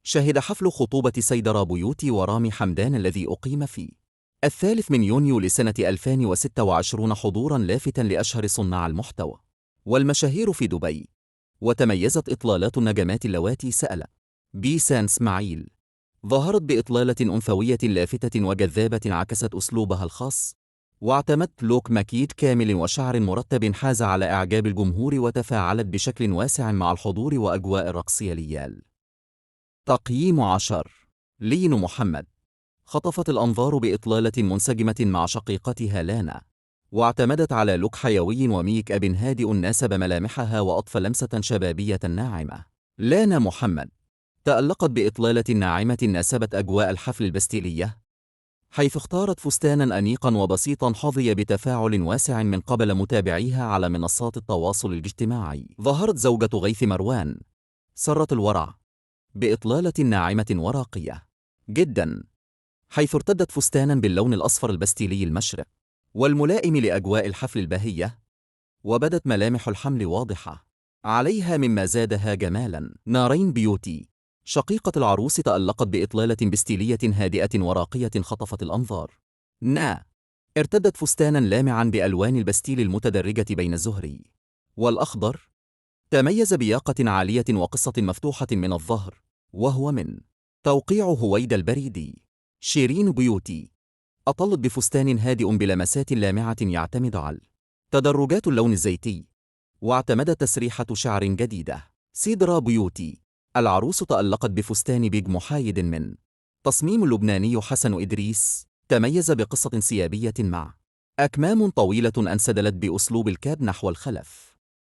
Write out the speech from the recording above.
شهد حفل خطوبة سيدرا بيوتي ورامي حمدان الذي أقيم في 3 يونيو لسنة 2026 حضوراً لافتاً لأشهر صناع المحتوى والمشاهير في دبي. وتميزت إطلالات النجمات اللواتي سأل بيسان إسماعيل ظهرت بإطلالة أنثوية لافتة وجذابة عكست أسلوبها الخاص، واعتمدت لوك مكيد كامل وشعر مرتب حاز على إعجاب الجمهور، وتفاعلت بشكل واسع مع الحضور وأجواء الرقص ليال. تقييم 10. لين محمد خطفت الأنظار بإطلالة منسجمة مع شقيقتها لانا، واعتمدت على لوك حيوي وميك أب هادئ ناسب ملامحها وأضفى لمسة شبابية ناعمة. لانا محمد تألقت بإطلالة ناعمة ناسبت أجواء الحفل البستيلية، حيث اختارت فستاناً أنيقاً وبسيطاً حظي بتفاعل واسع من قبل متابعيها على منصات التواصل الاجتماعي. ظهرت زوجة غيث مروان سرة الورع بإطلالة ناعمة وراقية جداً، حيث ارتدت فستاناً باللون الأصفر البستيلي المشرق والملائم لأجواء الحفل البهية، وبدت ملامح الحمل واضحة عليها مما زادها جمالاً. نارين بيوتي شقيقة العروس تألقت بإطلالة بستيلية هادئة وراقية خطفت الأنظار. ارتدت فستاناً لامعاً بألوان البستيل المتدرجة بين الزهري والأخضر، تميز بياقة عالية وقصة مفتوحة من الظهر، وهو من توقيع هويدا البريدي. شيرين بيوتي أطلت بفستان هادئ بلمسات لامعة يعتمد على تدرجات اللون الزيتي، واعتمدت تسريحة شعر جديدة. سيدرا بيوتي العروس تألقت بفستان بيج محايد من تصميم اللبناني حسن إدريس، تميز بقصة سيابية مع أكمام طويلة أنسدلت بأسلوب الكاب نحو الخلف.